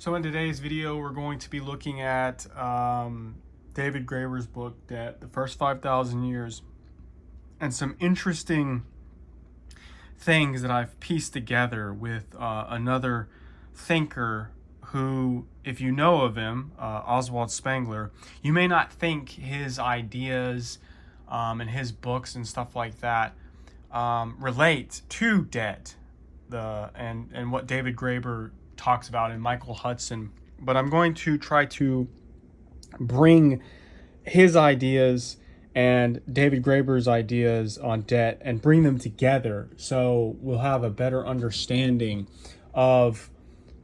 So in today's video, we're going to be looking at David Graeber's book, Debt, the First 5,000 Years, and some interesting things that I've pieced together with another thinker who, if you know of him, Oswald Spengler, you may not think his ideas and his books and stuff like that relate to debt, and what David Graeber talks about and Michael Hudson. But I'm going to try to bring his ideas and David Graeber's ideas on debt and bring them together so we'll have a better understanding of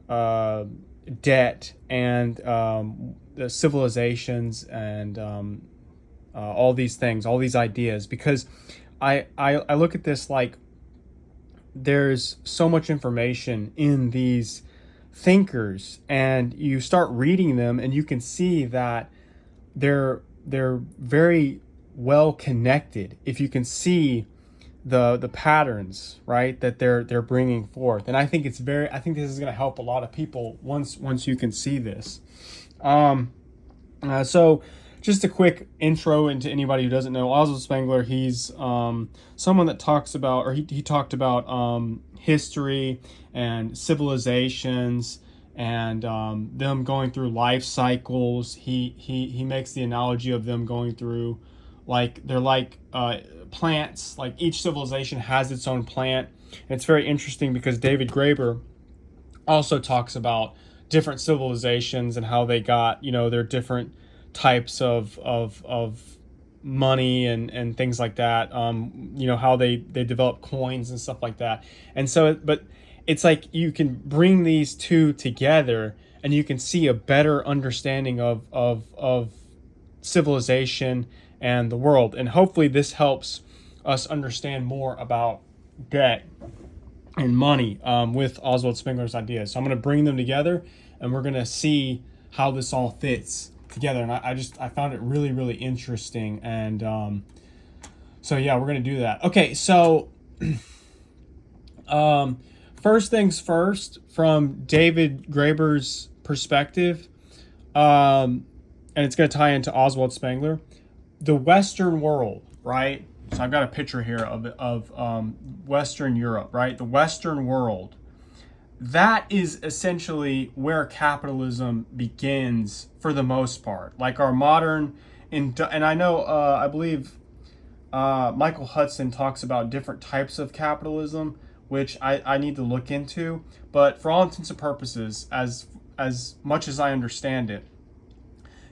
debt and the civilizations and all these things, all these ideas, because I look at this like there's so much information in these thinkers, and you start reading them and you can see that they're very well connected if you can see the patterns, right, that they're bringing forth. And I think this is going to help a lot of people once you can see this. So just a quick intro into anybody who doesn't know Oswald Spengler. He's someone that talks about, or he talked about history and civilizations and them going through life cycles. He makes the analogy of them going through, like, they're like plants. Like, each civilization has its own plant. And it's very interesting because David Graeber also talks about different civilizations and how they got, their different types of money and things like that, how they develop coins and stuff like that. And so, but it's like you can bring these two together and you can see a better understanding of civilization and the world. And hopefully this helps us understand more about debt and money with Oswald Spengler's ideas. So I'm going to bring them together and we're going to see how this all fits together. And I found it really, really interesting. And so yeah, we're going to do that. Okay, so first things first, from David Graeber's perspective, and it's going to tie into Oswald Spengler, the Western world, right? So I've got a picture here of Western Europe, right? The Western world. That is essentially where capitalism begins for the most part. Like our modern, and I know, I believe Michael Hudson talks about different types of capitalism, which I need to look into. But for all intents and purposes, as much as I understand it,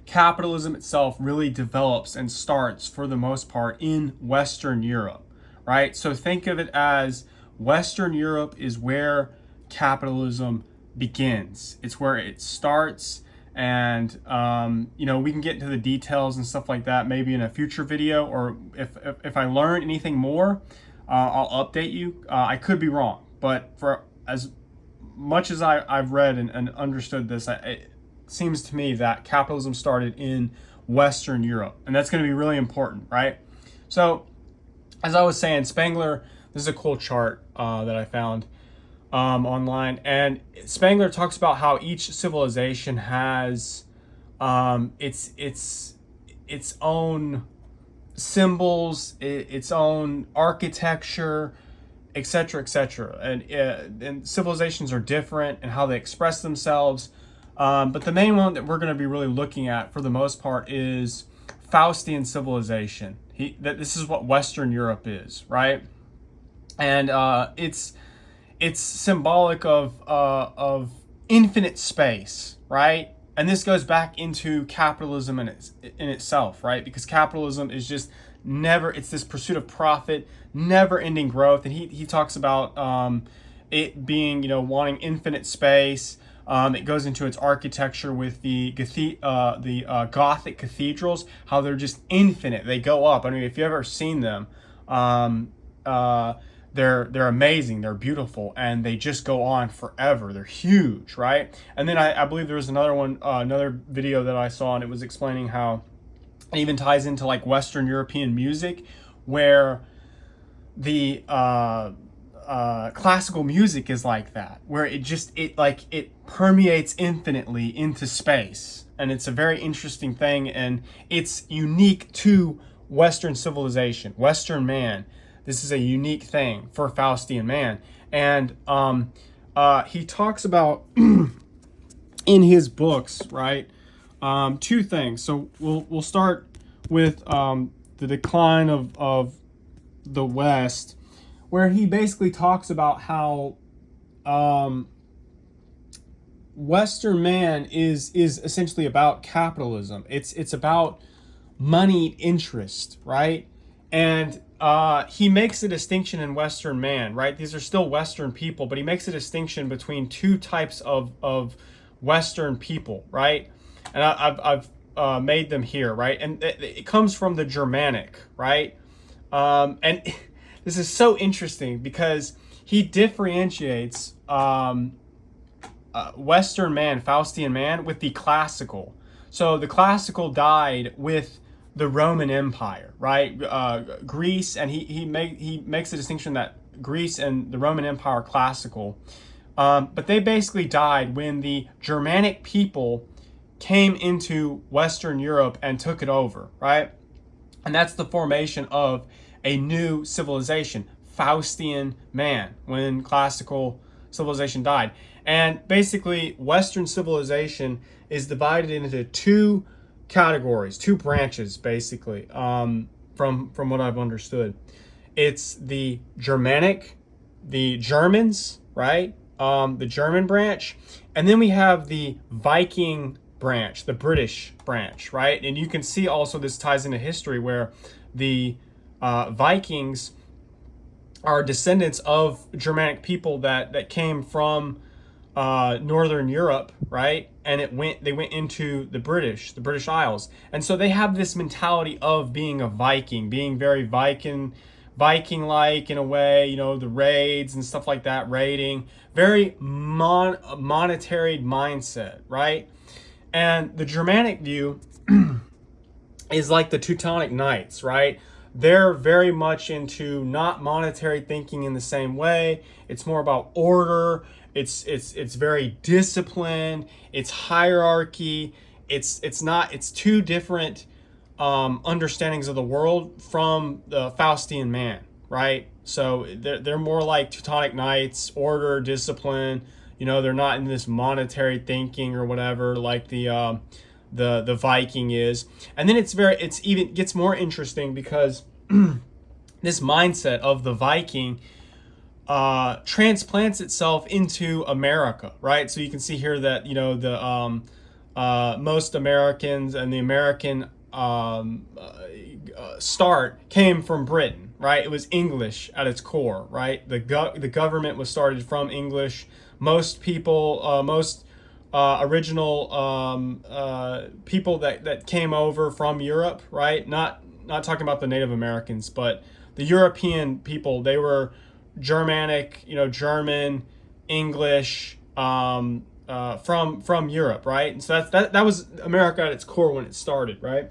capitalism itself really develops and starts for the most part in Western Europe, right? So think of it as Western Europe is where capitalism begins. It's where it starts. And we can get into the details and stuff like that maybe in a future video, or if I learn anything more, I'll update you. I could be wrong, but for as much as I've read and understood this, it seems to me that capitalism started in Western Europe, and that's going to be really important, right? So as I was saying, Spengler, this is a cool chart that I found online, and Spengler talks about how each civilization has its own symbols, its own architecture, etc., etc. And civilizations are different in how they express themselves. But the main one that we're going to be really looking at for the most part is Faustian civilization. This is what Western Europe is, right? And it's symbolic of infinite space, right? And this goes back into capitalism in itself, right? Because capitalism is just it's this pursuit of profit, never-ending growth. And he talks about it being, wanting infinite space. It goes into its architecture with the Gothic cathedrals, how they're just infinite. They go up. I mean, if you've ever seen them, they're amazing, they're beautiful, and they just go on forever. They're huge, right? And then I believe there was another video that I saw, and it was explaining how it even ties into like Western European music, where the classical music is like that, where it permeates infinitely into space, and it's a very interesting thing, and it's unique to Western civilization, Western man. This is a unique thing for Faustian man, and he talks about in his books, right? Two things. So we'll start with the decline of the West, where he basically talks about how Western man is essentially about capitalism. It's about money interest, right? And he makes a distinction in Western man, right? These are still Western people, but he makes a distinction between two types of Western people, right? And I've made them here, right? And it comes from the Germanic, right? And this is so interesting because he differentiates Western man, Faustian man, with the classical. So the classical died with the Roman Empire, right? Greece, and he makes a distinction that Greece and the Roman Empire are classical. But they basically died when the Germanic people came into Western Europe and took it over, right? And that's the formation of a new civilization, Faustian man, when classical civilization died. And basically, Western civilization is divided into two categories, two branches, basically, from what I've understood. It's the Germanic, the Germans, right? The German branch. And then we have the Viking branch, the British branch, right? And you can see also this ties into history where the Vikings are descendants of Germanic people that came from Northern Europe, right? And they went into the British Isles. And so they have this mentality of being a Viking, being very Viking-like in a way, the raids and stuff like that, raiding, very monetary mindset, right? And the Germanic view is like the Teutonic Knights, right? They're very much into not monetary thinking in the same way. It's more about order. It's very disciplined. It's hierarchy. It's two different understandings of the world from the Faustian man, right? So they're more like Teutonic Knights, order, discipline. They're not in this monetary thinking or whatever like the Viking is. And then it's even gets more interesting because this mindset of the Viking transplants itself into America, right? So you can see here that the most Americans and the American start came from Britain, right? It was English at its core, right? The government was started from English. Most people, most original people that came over from Europe, right? Not talking about the Native Americans, but the European people. They were Germanic, German, English, from Europe, right? And so that was America at its core when it started, right?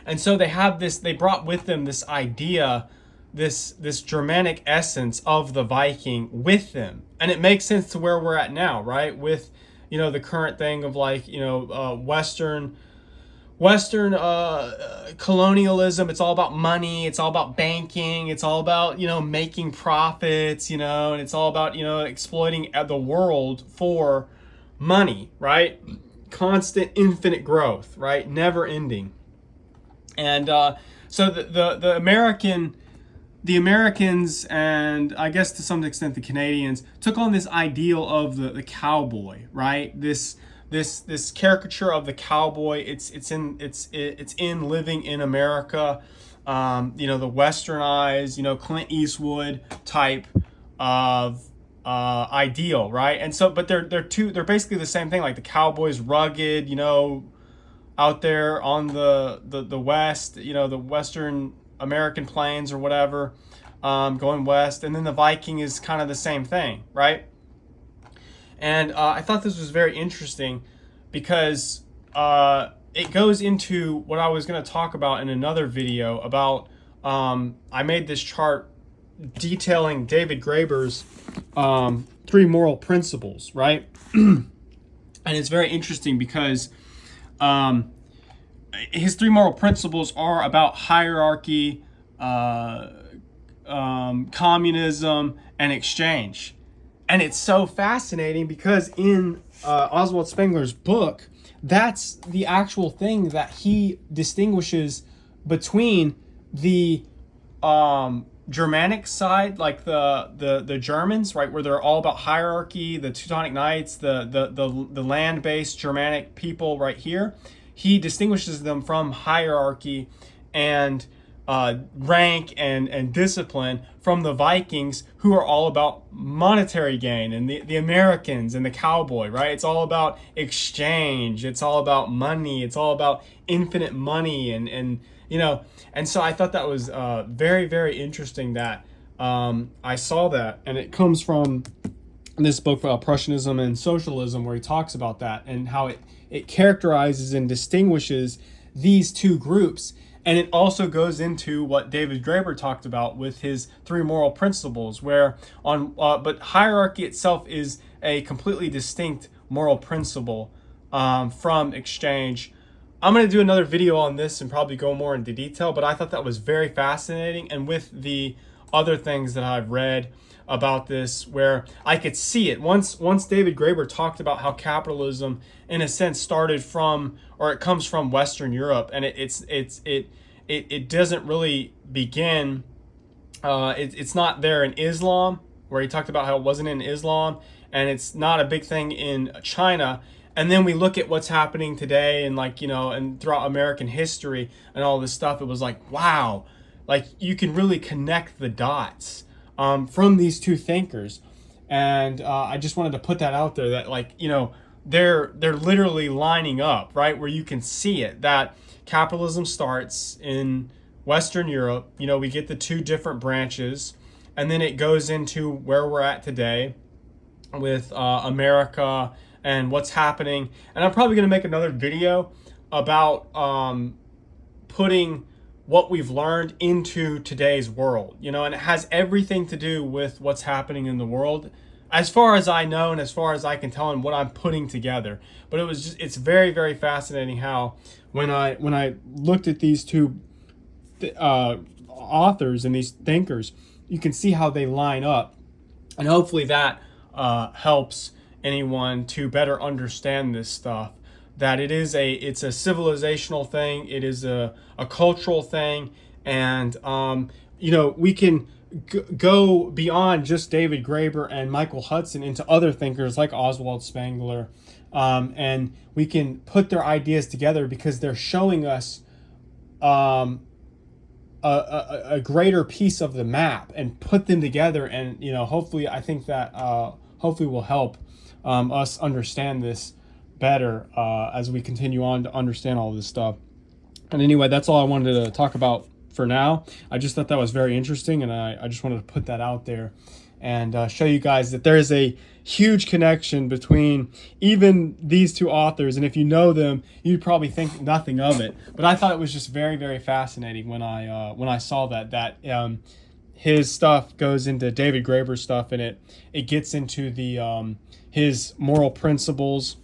And so they brought with them this idea, this Germanic essence of the Viking with them. And it makes sense to where we're at now, right? With, the current thing of like, Western colonialism. It's all about money. It's all about banking. It's all about, making profits, and it's all about, exploiting the world for money, right? Constant, infinite growth, right? Never ending. And so the Americans, and I guess to some extent the Canadians, took on this ideal of the cowboy, right? This caricature of the cowboy. It's in living in America. The westernized, Clint Eastwood type of ideal, right? And so, but they're basically the same thing. Like the cowboy's rugged, out there on the west, the Western American plains or whatever, going west, and then the Viking is kind of the same thing, right? And I thought this was very interesting because it goes into what I was going to talk about in another video about. I made this chart detailing David Graeber's three moral principles, right? And it's very interesting because his three moral principles are about hierarchy, communism, and exchange. And it's so fascinating because in Oswald Spengler's book, that's the actual thing that he distinguishes between the Germanic side, like the Germans, right, where they're all about hierarchy, the Teutonic Knights, the land-based Germanic people right here. He distinguishes them from hierarchy and rank and discipline from the Vikings, who are all about monetary gain, and the Americans and the cowboy, right? It's all about exchange. It's all about money. It's all about infinite money, and and so I thought that was very, very interesting that I saw that, and it comes from this book about Prussianism and socialism, where he talks about that and how it characterizes and distinguishes these two groups. And it also goes into what David Graeber talked about with his three moral principles, where but hierarchy itself is a completely distinct moral principle from exchange. I'm going to do another video on this and probably go more into detail, but I thought that was very fascinating. And with the other things that I've read about this, where I could see it. Once David Graeber talked about how capitalism, in a sense, started from, or it comes from Western Europe, and it doesn't really begin. It's not there in Islam, where he talked about how it wasn't in Islam, and it's not a big thing in China. And then we look at what's happening today, and and throughout American history and all this stuff. It was like, wow, like you can really connect the dots from these two thinkers. And I just wanted to put that out there, that they're literally lining up, right, where you can see it, that capitalism starts in Western Europe. We get the two different branches, and then it goes into where we're at today with America and what's happening. And I'm probably going to make another video about putting what we've learned into today's world, and it has everything to do with what's happening in the world, as far as I know and as far as I can tell, and what I'm putting together. But it's very, very fascinating how when I looked at these two authors and these thinkers, you can see how they line up, and hopefully that helps anyone to better understand this stuff. That it's a civilizational thing, it is a cultural thing, and we can go beyond just David Graeber and Michael Hudson into other thinkers like Oswald Spengler, and we can put their ideas together because they're showing us a greater piece of the map, and put them together, and hopefully I think that hopefully will help us understand this better as we continue on to understand all this stuff. And anyway, that's all I wanted to talk about for now. I just thought that was very interesting, and I just wanted to put that out there and show you guys that there is a huge connection between even these two authors. And if you know them, you'd probably think nothing of it. But I thought it was just very, very fascinating when I saw that his stuff goes into David Graeber's stuff, and it gets into the his moral principles,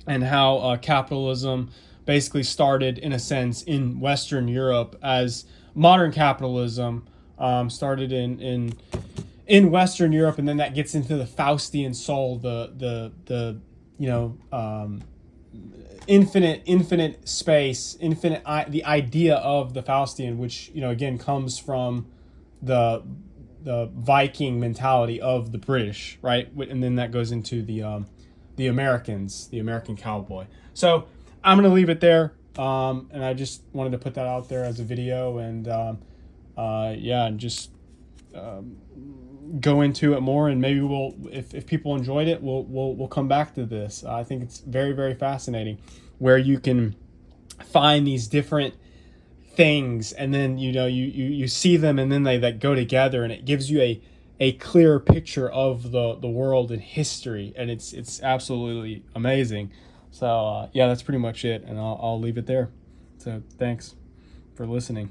and how capitalism basically started, in a sense, in Western Europe, as modern capitalism started in Western Europe, and then that gets into the Faustian soul, the infinite space, the idea of the Faustian, which again comes from the Viking mentality of the British, right? And then that goes into the Americans, the American cowboy. So I'm going to leave it there. And I just wanted to put that out there as a video, and just go into it more, and maybe we'll, if people enjoyed it, we'll come back to this. I think it's very, very fascinating, where you can find these different things, and then you see them, and then they go together, and it gives you a clear picture of the world and history, and it's absolutely amazing. So that's pretty much it, and I'll leave it there. So thanks for listening.